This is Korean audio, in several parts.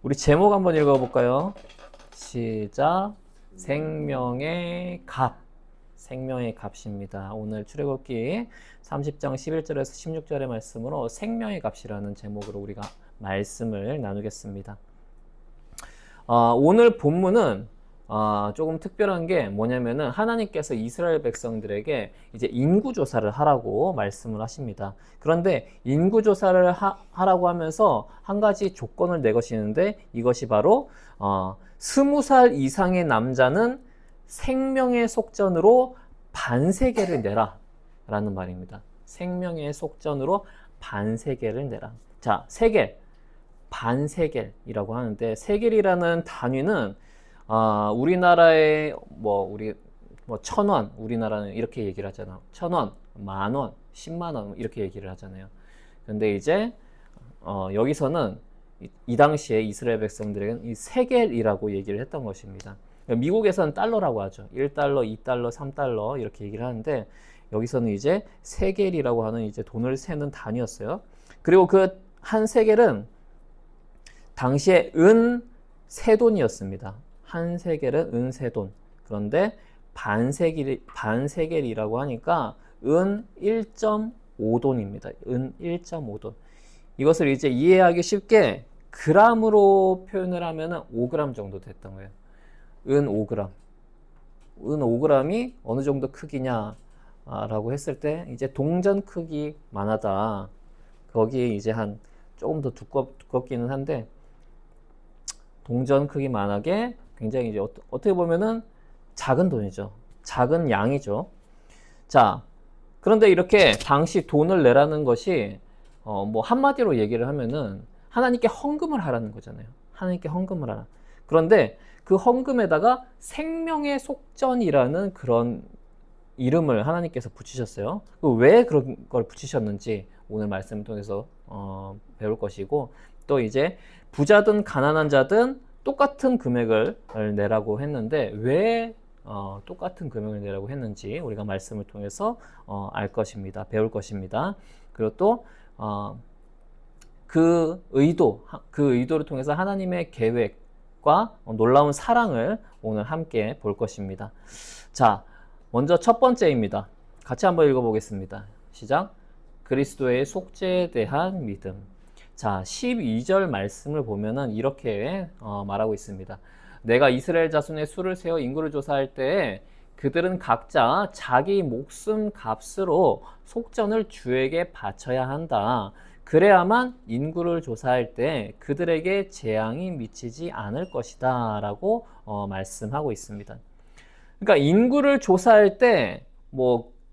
우리 제목 한번 읽어볼까요? 시작. 생명의 값. 생명의 값입니다. 오늘 출애굽기 30장 11절에서 16절의 말씀으로 생명의 값이라는 제목으로 우리가 말씀을 나누겠습니다. 오늘 본문은 조금 특별한 게 뭐냐면은 하나님께서 이스라엘 백성들에게 이제 인구조사를 하라고 말씀을 하십니다. 그런데 인구조사를 하라고 하면서 한 가지 조건을 내거시는데 이것이 바로 20살 이상의 남자는 생명의 속전으로 반세겔을 내라 라는 말입니다. 생명의 속전으로 반세겔을 내라. 자, 세겔, 반세겔이라고 하는데 세겔이라는 단위는 우리나라의 우리 1,000원, 우리나라는 이렇게 얘기를 하잖아. 1,000원, 만원, 10만원 이렇게 얘기를 하잖아요. 근데 이제 여기서는 이 당시에 이스라엘 백성들에게는 이 세겔이라고 얘기를 했던 것입니다. 미국에서는 달러라고 하죠. 1달러, 2달러, 3달러 이렇게 얘기를 하는데 여기서는 이제 세겔이라고 하는 이제 돈을 세는 단위였어요. 그리고 그 한 세겔은 당시에 은 세돈이었습니다. 한 세겔은 은 세돈. 그런데 반세겔이라고 하니까 은 1.5돈입니다. 은 1.5돈. 이것을 이제 이해하기 쉽게 그람으로 표현을 하면 5g 정도 됐던 거예요. 은 5g. 은 5g이 어느 정도 크기냐라고 했을 때 이제 동전 크기만 하다. 거기에 이제 한 조금 더 두껍기는 한데 동전 크기만하게 굉장히 이제 어떻게 보면은 작은 돈이죠. 작은 양이죠. 자, 그런데 이렇게 당시 돈을 내라는 것이 한마디로 얘기를 하면은 하나님께 헌금을 하라는 거잖아요. 하나님께 헌금을 하라. 그런데 그 헌금에다가 생명의 속전이라는 그런 이름을 하나님께서 붙이셨어요. 왜 그런 걸 붙이셨는지 오늘 말씀을 통해서 배울 것이고, 또 이제 부자든 가난한 자든 똑같은 금액을 내라고 했는데 왜 똑같은 금액을 내라고 했는지 우리가 말씀을 통해서 알 것입니다. 배울 것입니다. 그리고 또 그 의도를 통해서 하나님의 계획과 놀라운 사랑을 오늘 함께 볼 것입니다. 자, 먼저 첫 번째입니다. 같이 한번 읽어보겠습니다. 시작. 그리스도의 속죄에 대한 믿음. 자, 12절 말씀을 보면은 이렇게 말하고 있습니다. 내가 이스라엘 자손의 수를 세어 인구를 조사할 때에 그들은 각자 자기 목숨 값으로 속전을 주에게 바쳐야 한다. 그래야만 인구를 조사할 때 그들에게 재앙이 미치지 않을 것이다 라고 말씀하고 있습니다. 그러니까 인구를 조사할 때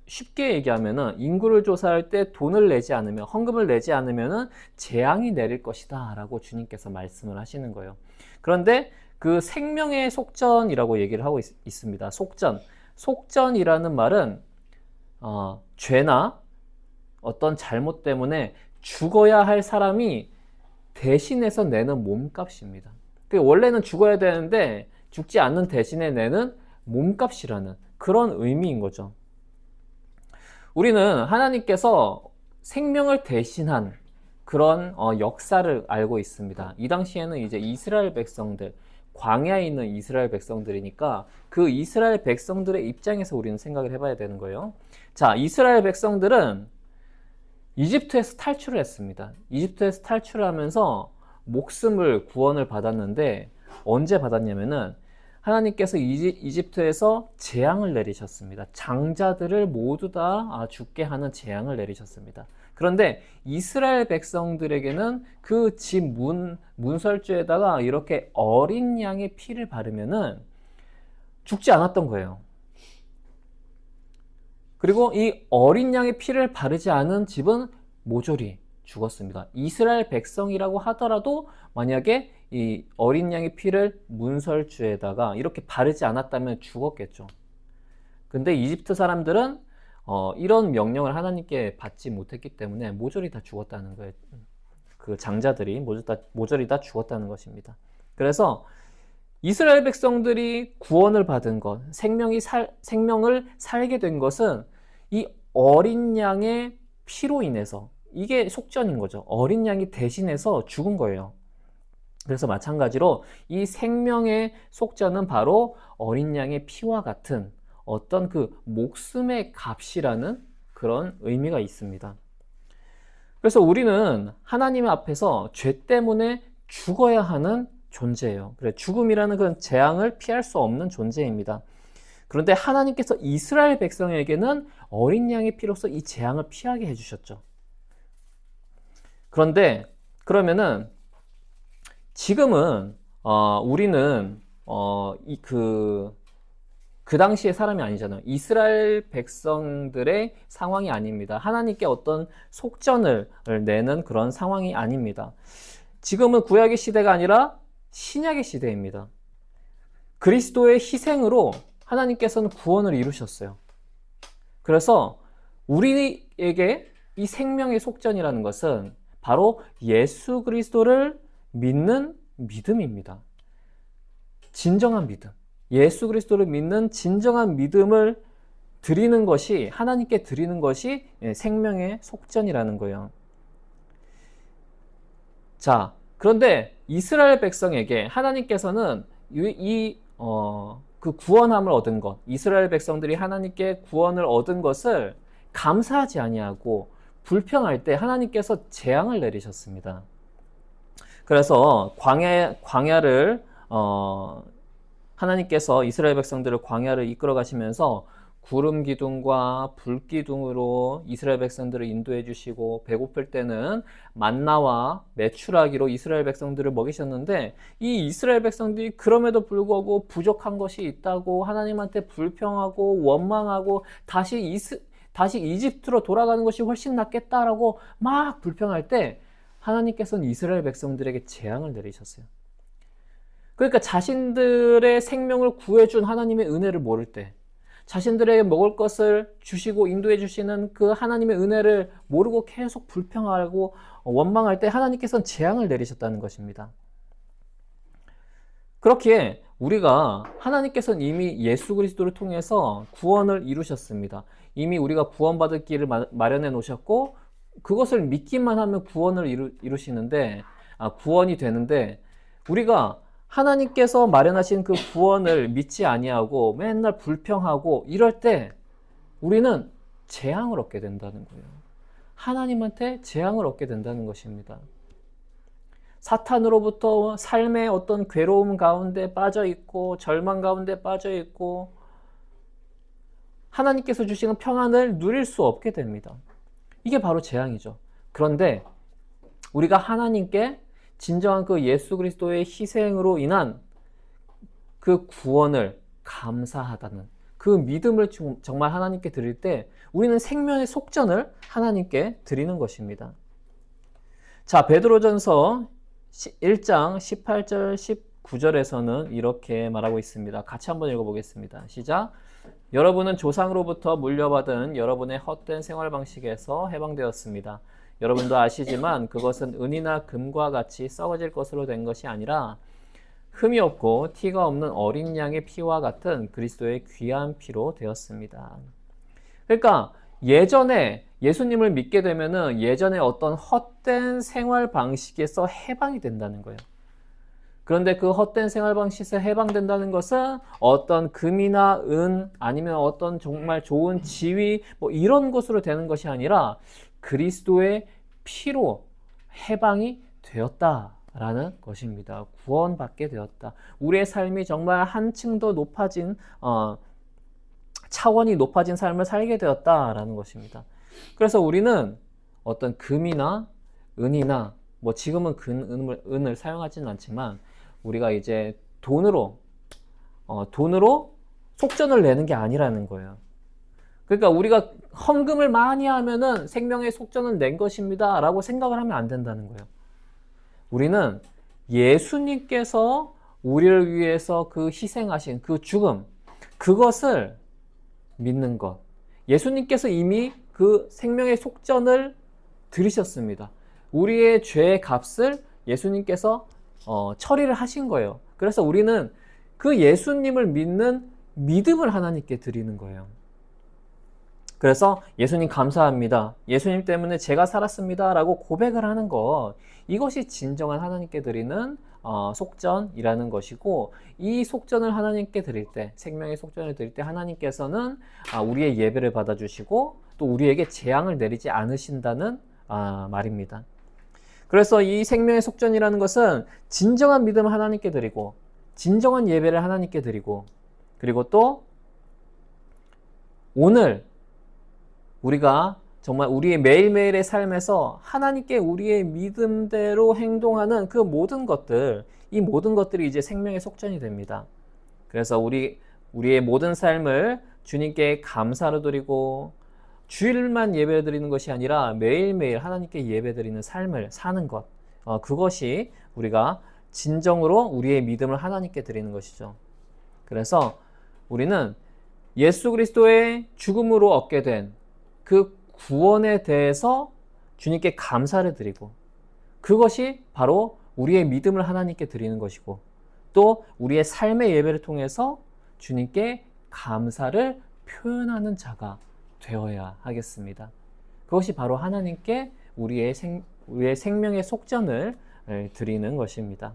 쉽게 얘기하면은 인구를 조사할 때 돈을 내지 않으면 헌금을 내지 않으면은 재앙이 내릴 것이다 라고 주님께서 말씀을 하시는 거예요. 그런데 그 생명의 속전이라고 얘기를 하고 있습니다. 속전이라는 말은 죄나 어떤 잘못 때문에 죽어야 할 사람이 대신해서 내는 몸값입니다. 원래는 죽어야 되는데 죽지 않는 대신에 내는 몸값이라는 그런 의미인 거죠. 우리는 하나님께서 생명을 대신한 그런 역사를 알고 있습니다. 이 당시에는 이제 이스라엘 백성들, 광야에 있는 이스라엘 백성들이니까 그 이스라엘 백성들의 입장에서 우리는 생각을 해봐야 되는 거예요. 자, 이스라엘 백성들은 이집트에서 탈출을 했습니다. 이집트에서 탈출을 하면서 목숨을 구원을 받았는데 언제 받았냐면은 하나님께서 이집트에서 재앙을 내리셨습니다. 장자들을 모두 다 죽게 하는 재앙을 내리셨습니다. 그런데 이스라엘 백성들에게는 그 집 문설주에다가 이렇게 어린 양의 피를 바르면은 죽지 않았던 거예요. 그리고 이 어린 양의 피를 바르지 않은 집은 모조리 죽었습니다. 이스라엘 백성이라고 하더라도 만약에 이 어린 양의 피를 문설주에다가 이렇게 바르지 않았다면 죽었겠죠. 근데 이집트 사람들은 이런 명령을 하나님께 받지 못했기 때문에 모조리 다 죽었다는 거예요. 그 장자들이 모조리 다 죽었다는 것입니다. 그래서 이스라엘 백성들이 구원을 받은 것, 생명을 살게 된 것은 이 어린 양의 피로 인해서, 이게 속전인 거죠. 어린 양이 대신해서 죽은 거예요. 그래서 마찬가지로 이 생명의 속전은 바로 어린 양의 피와 같은 어떤 그 목숨의 값이라는 그런 의미가 있습니다. 그래서 우리는 하나님 앞에서 죄 때문에 죽어야 하는 존재예요. 그래, 죽음이라는 그런 재앙을 피할 수 없는 존재입니다. 그런데 하나님께서 이스라엘 백성에게는 어린 양의 피로서 이 재앙을 피하게 해주셨죠. 그런데 그러면은 지금은 우리는 그 당시의 사람이 아니잖아요. 이스라엘 백성들의 상황이 아닙니다. 하나님께 어떤 속전을 내는 그런 상황이 아닙니다. 지금은 구약의 시대가 아니라 신약의 시대입니다. 그리스도의 희생으로 하나님께서는 구원을 이루셨어요. 그래서 우리에게 이 생명의 속전이라는 것은 바로 예수 그리스도를 믿는 믿음입니다. 진정한 믿음. 예수 그리스도를 믿는 진정한 믿음을 드리는 것이, 하나님께 드리는 것이 생명의 속전이라는 거예요. 자, 그런데 이스라엘 백성에게 하나님께서는 그 구원함을 얻은 것, 이스라엘 백성들이 하나님께 구원을 얻은 것을 감사하지 아니하고 불평할 때 하나님께서 재앙을 내리셨습니다. 그래서 광야를 하나님께서 이스라엘 백성들을 광야를 이끌어 가시면서 구름 기둥과 불 기둥으로 이스라엘 백성들을 인도해 주시고, 배고플 때는 만나와 메추라기로 이스라엘 백성들을 먹이셨는데, 이 이스라엘 백성들이 그럼에도 불구하고 부족한 것이 있다고 하나님한테 불평하고 원망하고 다시 이집트로 돌아가는 것이 훨씬 낫겠다라고 막 불평할 때 하나님께서는 이스라엘 백성들에게 재앙을 내리셨어요. 그러니까 자신들의 생명을 구해준 하나님의 은혜를 모를 때, 자신들에게 먹을 것을 주시고 인도해 주시는 그 하나님의 은혜를 모르고 계속 불평하고 원망할 때 하나님께서는 재앙을 내리셨다는 것입니다. 그렇기에 우리가, 하나님께서는 이미 예수 그리스도를 통해서 구원을 이루셨습니다. 이미 우리가 구원받을 길을 마련해 놓으셨고, 그것을 믿기만 하면 구원을 이루시는데, 구원이 되는데, 우리가 하나님께서 마련하신 그 구원을 믿지 아니하고 맨날 불평하고 이럴 때 우리는 재앙을 얻게 된다는 거예요. 하나님한테 재앙을 얻게 된다는 것입니다. 사탄으로부터 삶의 어떤 괴로움 가운데 빠져 있고 절망 가운데 빠져 있고 하나님께서 주시는 평안을 누릴 수 없게 됩니다. 이게 바로 재앙이죠. 그런데 우리가 하나님께 진정한 그 예수 그리스도의 희생으로 인한 그 구원을 감사하다는 그 믿음을 정말 하나님께 드릴 때 우리는 생명의 속전을 하나님께 드리는 것입니다. 자, 베드로전서 1장 18절 19절에서는 이렇게 말하고 있습니다. 같이 한번 읽어보겠습니다. 시작. 여러분은 조상으로부터 물려받은 여러분의 헛된 생활 방식에서 해방되었습니다. 여러분도 아시지만 그것은 은이나 금과 같이 썩어질 것으로 된 것이 아니라 흠이 없고 티가 없는 어린 양의 피와 같은 그리스도의 귀한 피로 되었습니다. 그러니까 예전에 예수님을 믿게 되면은 예전에 어떤 헛된 생활 방식에서 해방이 된다는 거예요. 그런데 그 헛된 생활 방식에서 해방된다는 것은 어떤 금이나 은 아니면 어떤 정말 좋은 지위 뭐 이런 것으로 되는 것이 아니라 그리스도의 피로 해방이 되었다라는 것입니다. 구원받게 되었다. 우리의 삶이 정말 한층 더 높아진 차원이 높아진 삶을 살게 되었다라는 것입니다. 그래서 우리는 어떤 금이나 은이나 뭐 지금은 은을 사용하지는 않지만 우리가 이제 돈으로 속전을 내는 게 아니라는 거예요. 그러니까 우리가 헌금을 많이 하면은 생명의 속전을 낸 것입니다 라고 생각을 하면 안 된다는 거예요. 우리는 예수님께서 우리를 위해서 그 희생하신 그 죽음, 그것을 믿는 것. 예수님께서 이미 그 생명의 속전을 들으셨습니다. 우리의 죄의 값을 예수님께서 처리를 하신 거예요. 그래서 우리는 그 예수님을 믿는 믿음을 하나님께 드리는 거예요. 그래서 예수님 감사합니다. 예수님 때문에 제가 살았습니다 라고 고백을 하는 것, 이것이 진정한 하나님께 드리는 속전이라는 것이고, 이 속전을 하나님께 드릴 때, 생명의 속전을 드릴 때 하나님께서는 우리의 예배를 받아주시고 또 우리에게 재앙을 내리지 않으신다는 말입니다. 그래서 이 생명의 속전이라는 것은 진정한 믿음을 하나님께 드리고 진정한 예배를 하나님께 드리고, 그리고 또 오늘 우리가 정말 우리의 매일매일의 삶에서 하나님께 우리의 믿음대로 행동하는 그 모든 것들, 이 모든 것들이 이제 생명의 속전이 됩니다. 그래서 우리의 모든 삶을 주님께 감사로 드리고 주일만 예배 드리는 것이 아니라 매일매일 하나님께 예배 드리는 삶을 사는 것, 그것이 우리가 진정으로 우리의 믿음을 하나님께 드리는 것이죠. 그래서 우리는 예수 그리스도의 죽음으로 얻게 된 그 구원에 대해서 주님께 감사를 드리고, 그것이 바로 우리의 믿음을 하나님께 드리는 것이고, 또 우리의 삶의 예배를 통해서 주님께 감사를 표현하는 자가 되어야 하겠습니다. 그것이 바로 하나님께 우리의 생명의 속전을 드리는 것입니다.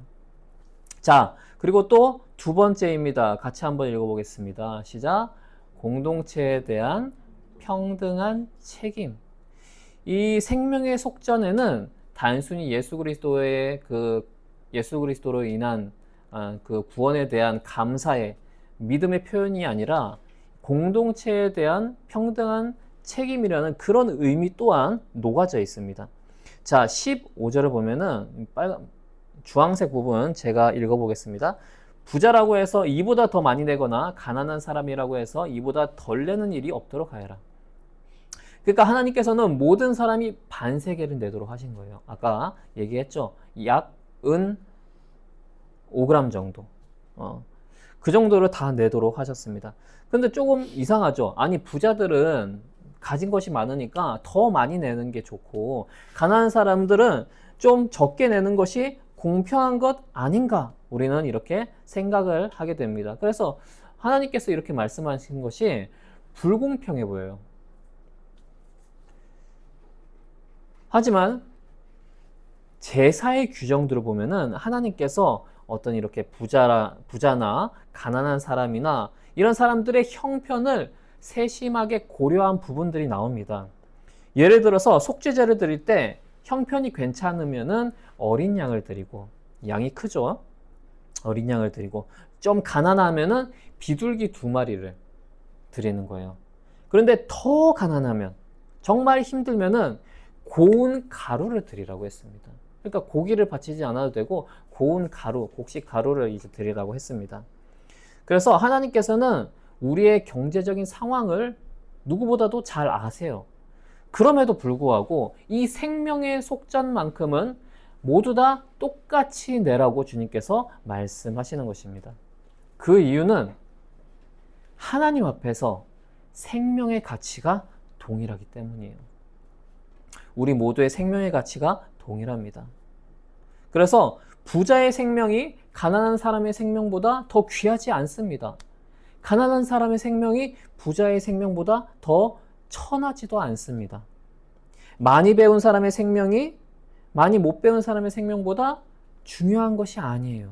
자, 그리고 또 두 번째입니다. 같이 한번 읽어보겠습니다. 시작. 공동체에 대한 평등한 책임. 이 생명의 속전에는 단순히 예수 그리스도로 인한 그 구원에 대한 감사의 믿음의 표현이 아니라 공동체에 대한 평등한 책임이라는 그런 의미 또한 녹아져 있습니다. 자, 15절을 보면은 주황색 부분 제가 읽어보겠습니다. 부자라고 해서 이보다 더 많이 내거나 가난한 사람이라고 해서 이보다 덜 내는 일이 없도록 하여라. 그러니까 하나님께서는 모든 사람이 반세계를 내도록 하신 거예요. 아까 얘기했죠. 약 은 5g 정도. 그 정도를 다 내도록 하셨습니다. 근데 조금 이상하죠. 아니, 부자들은 가진 것이 많으니까 더 많이 내는 게 좋고 가난한 사람들은 좀 적게 내는 것이 공평한 것 아닌가? 우리는 이렇게 생각을 하게 됩니다. 그래서 하나님께서 이렇게 말씀하신 것이 불공평해 보여요. 하지만 제사의 규정들을 보면은 하나님께서 어떤 이렇게 부자나 가난한 사람이나 이런 사람들의 형편을 세심하게 고려한 부분들이 나옵니다. 예를 들어서 속죄제를 드릴 때 형편이 괜찮으면은 어린 양을 드리고, 양이 크죠? 어린 양을 드리고, 좀 가난하면은 비둘기 2마리를 드리는 거예요. 그런데 더 가난하면, 정말 힘들면은 고운 가루를 드리라고 했습니다. 그러니까 고기를 바치지 않아도 되고 고운 가루, 곡식 가루를 이제 드리라고 했습니다. 그래서 하나님께서는 우리의 경제적인 상황을 누구보다도 잘 아세요. 그럼에도 불구하고 이 생명의 속전만큼은 모두 다 똑같이 내라고 주님께서 말씀하시는 것입니다. 그 이유는 하나님 앞에서 생명의 가치가 동일하기 때문이에요. 우리 모두의 생명의 가치가 동일합니다. 그래서 부자의 생명이 가난한 사람의 생명보다 더 귀하지 않습니다. 가난한 사람의 생명이 부자의 생명보다 더 천하지도 않습니다. 많이 배운 사람의 생명이 많이 못 배운 사람의 생명보다 중요한 것이 아니에요.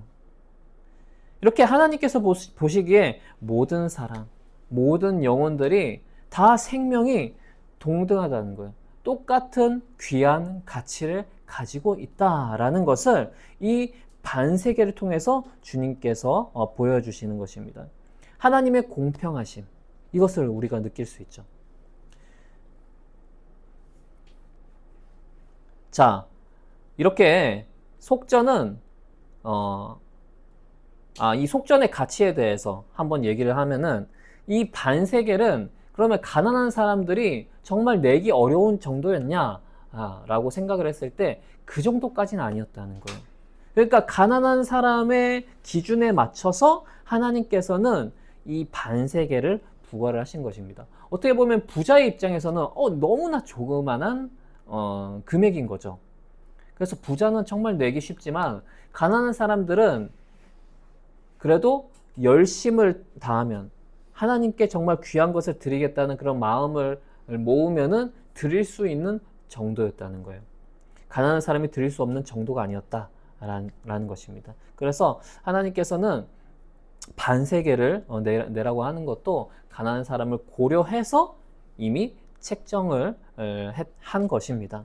이렇게 하나님께서 보시기에 모든 사람, 모든 영혼들이 다 생명이 동등하다는 거예요. 똑같은 귀한 가치를 가지고 있다라는 것을 이 반세계를 통해서 주님께서 보여주시는 것입니다. 하나님의 공평하심, 이것을 우리가 느낄 수 있죠. 자, 이렇게 속전은 이 속전의 가치에 대해서 한번 얘기를 하면은, 이 반세겔은 그러면 가난한 사람들이 정말 내기 어려운 정도였냐 라고 생각을 했을 때 그 정도까지는 아니었다는 거예요. 그러니까 가난한 사람의 기준에 맞춰서 하나님께서는 이 반세겔을 부과를 하신 것입니다. 어떻게 보면 부자의 입장에서는 너무나 조그만한 금액인 거죠. 그래서 부자는 정말 내기 쉽지만 가난한 사람들은 그래도 열심을 다하면, 하나님께 정말 귀한 것을 드리겠다는 그런 마음을 모으면은 드릴 수 있는 정도였다는 거예요. 가난한 사람이 드릴 수 없는 정도가 아니었다 라는 것입니다. 그래서 하나님께서는 반세계를 내라고 하는 것도 가난한 사람을 고려해서 이미 책정을 한 것입니다.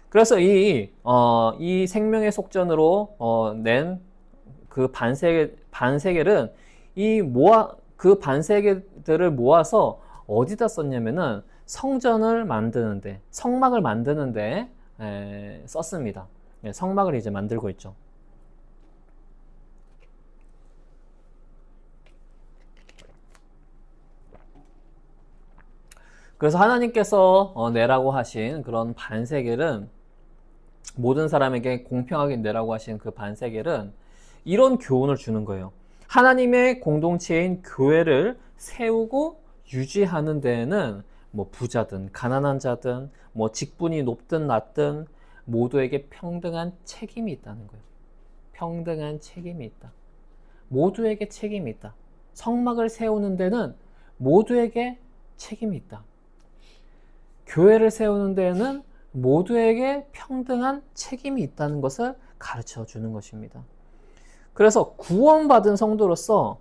그래서 이 생명의 속전으로 낸 그 반세계는 그 반세계들을 모아서 어디다 썼냐면은 성전을 만드는데, 성막을 만드는데 썼습니다. 성막을 이제 만들고 있죠. 그래서 하나님께서 내라고 하신 그런 반세계는, 모든 사람에게 공평하게 내라고 하신 그 반세계는 이런 교훈을 주는 거예요. 하나님의 공동체인 교회를 세우고 유지하는 데에는 뭐 부자든 가난한 자든 뭐 직분이 높든 낮든 모두에게 평등한 책임이 있다는 거예요. 평등한 책임이 있다. 모두에게 책임이 있다. 성막을 세우는 데는 모두에게 책임이 있다. 교회를 세우는 데에는 모두에게 평등한 책임이 있다는 것을 가르쳐 주는 것입니다. 그래서 구원받은 성도로서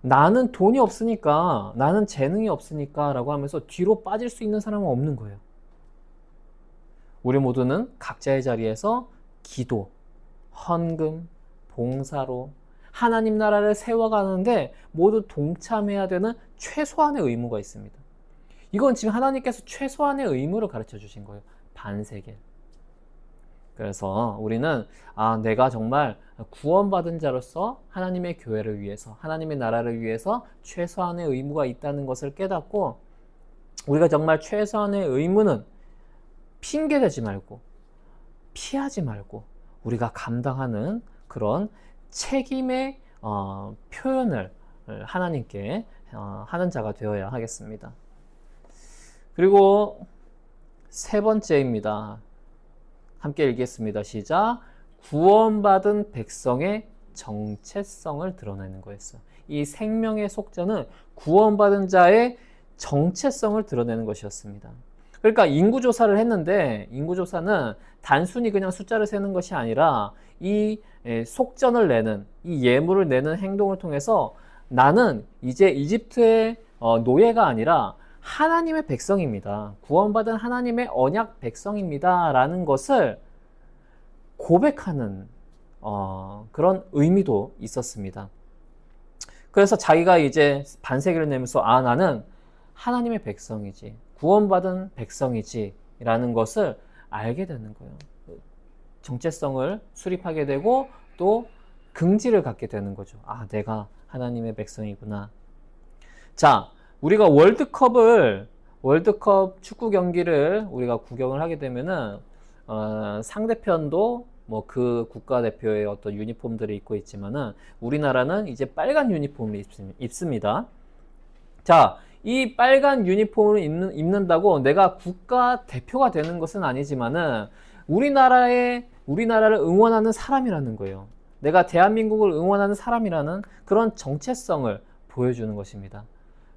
나는 돈이 없으니까, 나는 재능이 없으니까 라고 하면서 뒤로 빠질 수 있는 사람은 없는 거예요. 우리 모두는 각자의 자리에서 기도, 헌금, 봉사로 하나님 나라를 세워가는데 모두 동참해야 되는 최소한의 의무가 있습니다. 이건 지금 하나님께서 최소한의 의무를 가르쳐 주신 거예요. 반세계. 그래서 우리는 내가 정말 구원받은 자로서 하나님의 교회를 위해서, 하나님의 나라를 위해서 최소한의 의무가 있다는 것을 깨닫고, 우리가 정말 최소한의 의무는 핑계대지 말고 피하지 말고 우리가 감당하는 그런 책임의 표현을 하나님께 하는 자가 되어야 하겠습니다. 그리고 세 번째입니다. 함께 읽겠습니다. 시작. 구원받은 백성의 정체성을 드러내는 거였어요. 이 생명의 속전은 구원받은 자의 정체성을 드러내는 것이었습니다. 그러니까 인구조사를 했는데, 인구조사는 단순히 그냥 숫자를 세는 것이 아니라 이 속전을 내는, 이 예물을 내는 행동을 통해서 나는 이제 이집트의 노예가 아니라 하나님의 백성입니다. 구원받은 하나님의 언약 백성입니다. 라는 것을 고백하는 그런 의미도 있었습니다. 그래서 자기가 이제 반세기를 내면서 나는 하나님의 백성이지, 구원받은 백성이지 라는 것을 알게 되는 거예요. 정체성을 수립하게 되고 또 긍지를 갖게 되는 거죠. 내가 하나님의 백성이구나. 자, 우리가 월드컵 축구 경기를 우리가 구경을 하게 되면은 상대편도 뭐 그 국가대표의 어떤 유니폼들을 입고 있지만은 우리나라는 이제 빨간 유니폼을 입습니다. 자, 이 빨간 유니폼을 입는다고 내가 국가대표가 되는 것은 아니지만은 우리나라를 응원하는 사람이라는 거예요. 내가 대한민국을 응원하는 사람이라는 그런 정체성을 보여주는 것입니다.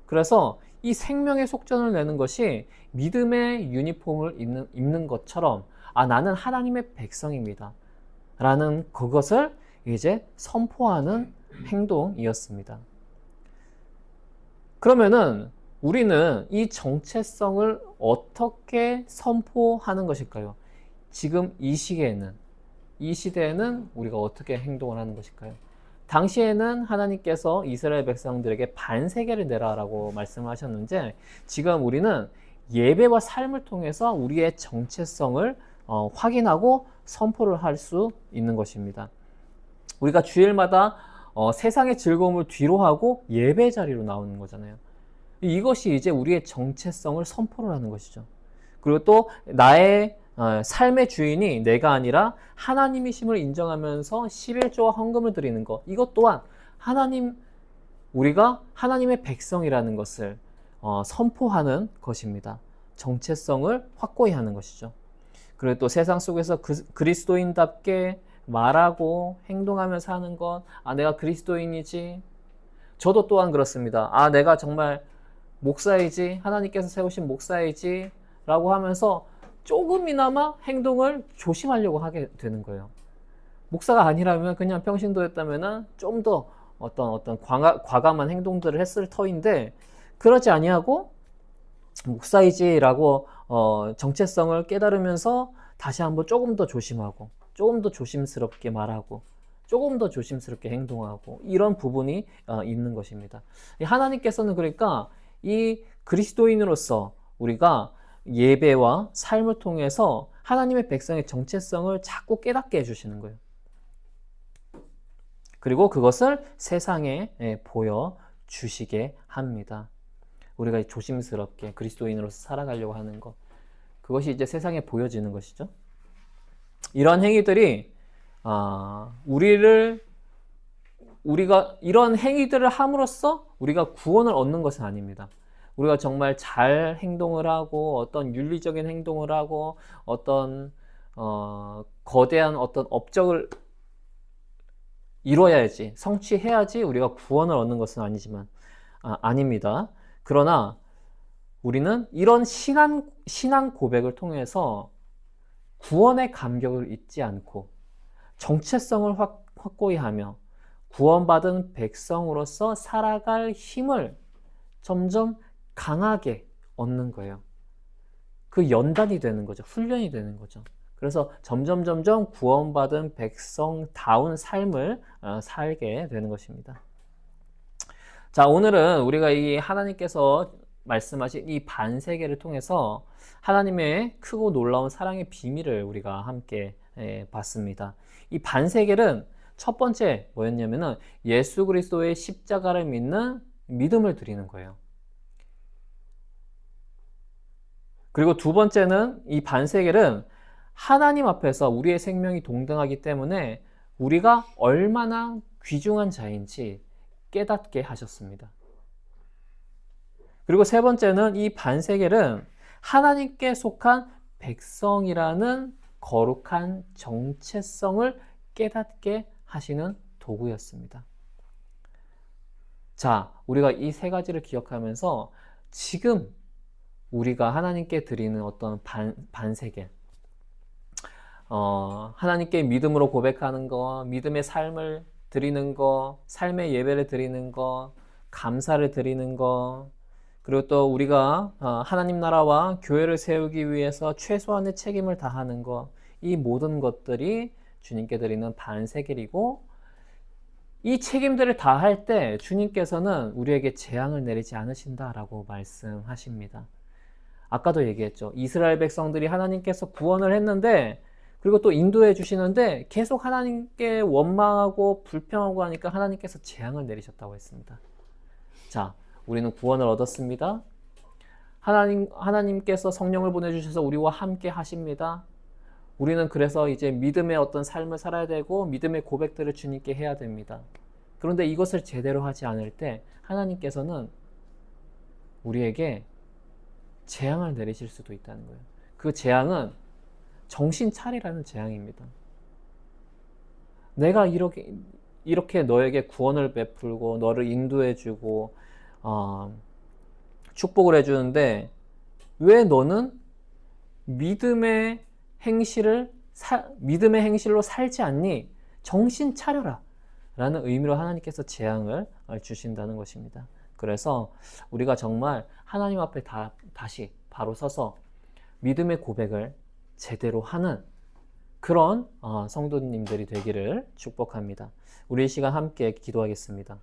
그래서 이 생명의 속전을 내는 것이 믿음의 유니폼을 입는 것처럼 나는 하나님의 백성입니다 라는 그것을 이제 선포하는 행동이었습니다. 그러면은 우리는 이 정체성을 어떻게 선포하는 것일까요? 지금 이 시대에는 우리가 어떻게 행동을 하는 것일까요? 당시에는 하나님께서 이스라엘 백성들에게 반세계를 내라라고 말씀을 하셨는데, 지금 우리는 예배와 삶을 통해서 우리의 정체성을 확인하고 선포를 할 수 있는 것입니다. 우리가 주일마다 세상의 즐거움을 뒤로하고 예배 자리로 나오는 거잖아요. 이것이 이제 우리의 정체성을 선포를 하는 것이죠. 그리고 또 나의 삶의 주인이 내가 아니라 하나님이심을 인정하면서 11조와 헌금을 드리는 것, 이것 또한 우리가 하나님의 백성이라는 것을 선포하는 것입니다. 정체성을 확고히 하는 것이죠. 그리고 또 세상 속에서 그리스도인답게 말하고 행동하며 사는 것, 내가 그리스도인이지. 저도 또한 그렇습니다. 내가 정말 목사이지, 하나님께서 세우신 목사이지 라고 하면서 조금이나마 행동을 조심하려고 하게 되는 거예요. 목사가 아니라면 그냥 평신도였다면은 좀 더 어떤 과감한 행동들을 했을 터인데 그러지 아니하고 목사이지라고 정체성을 깨달으면서 다시 한번 조금 더 조심하고 조금 더 조심스럽게 말하고 조금 더 조심스럽게 행동하고 이런 부분이 있는 것입니다. 하나님께서는 그러니까 이 그리스도인으로서 우리가 예배와 삶을 통해서 하나님의 백성의 정체성을 자꾸 깨닫게 해주시는 거예요. 그리고 그것을 세상에 보여주시게 합니다. 우리가 조심스럽게 그리스도인으로서 살아가려고 하는 것, 그것이 이제 세상에 보여지는 것이죠. 이런 행위들이 우리가 이런 행위들을 함으로써 우리가 구원을 얻는 것은 아닙니다. 우리가 정말 잘 행동을 하고 어떤 윤리적인 행동을 하고 어떤 거대한 어떤 업적을 이루어야지, 성취해야지 우리가 구원을 얻는 것은 아닙니다. 그러나 우리는 이런 신앙 고백을 통해서 구원의 감격을 잊지 않고 정체성을 확고히 하며 구원받은 백성으로서 살아갈 힘을 점점 강하게 얻는 거예요. 그 연단이 되는 거죠. 훈련이 되는 거죠. 그래서 점점 구원받은 백성다운 삶을 살게 되는 것입니다. 자, 오늘은 우리가 이 하나님께서 말씀하신 이 반세계를 통해서 하나님의 크고 놀라운 사랑의 비밀을 우리가 함께 봤습니다. 이 반세계는 첫 번째 뭐였냐면은 예수 그리스도의 십자가를 믿는 믿음을 드리는 거예요. 그리고 두 번째는 이 반세계는 하나님 앞에서 우리의 생명이 동등하기 때문에 우리가 얼마나 귀중한 자인지 깨닫게 하셨습니다. 그리고 세 번째는 이 반세계는 하나님께 속한 백성이라는 거룩한 정체성을 깨닫게 하시는 도구였습니다. 자, 우리가 이 세 가지를 기억하면서 지금 우리가 하나님께 드리는 어떤 반세계, 하나님께 믿음으로 고백하는 거, 믿음의 삶을 드리는 거, 삶의 예배를 드리는 거, 감사를 드리는 거, 그리고 또 우리가 하나님 나라와 교회를 세우기 위해서 최소한의 책임을 다하는 거, 이 모든 것들이 주님께 드리는 반세계이고, 이 책임들을 다할 때 주님께서는 우리에게 재앙을 내리지 않으신다라고 말씀하십니다. 아까도 얘기했죠. 이스라엘 백성들이 하나님께서 구원을 했는데 그리고 또 인도해 주시는데 계속 하나님께 원망하고 불평하고 하니까 하나님께서 재앙을 내리셨다고 했습니다. 자, 우리는 구원을 얻었습니다. 하나님께서 성령을 보내주셔서 우리와 함께 하십니다. 우리는 그래서 이제 믿음의 어떤 삶을 살아야 되고 믿음의 고백들을 주님께 해야 됩니다. 그런데 이것을 제대로 하지 않을 때 하나님께서는 우리에게 재앙을 내리실 수도 있다는 거예요. 그 재앙은 정신 차리라는 재앙입니다. 내가 이렇게 너에게 구원을 베풀고 너를 인도해주고 축복을 해주는데 왜 너는 믿음의 행실로 살지 않니? 정신 차려라 라는 의미로 하나님께서 재앙을 주신다는 것입니다. 그래서 우리가 정말 하나님 앞에 다시 바로 서서 믿음의 고백을 제대로 하는 그런 성도님들이 되기를 축복합니다. 우리 이 시간 함께 기도하겠습니다.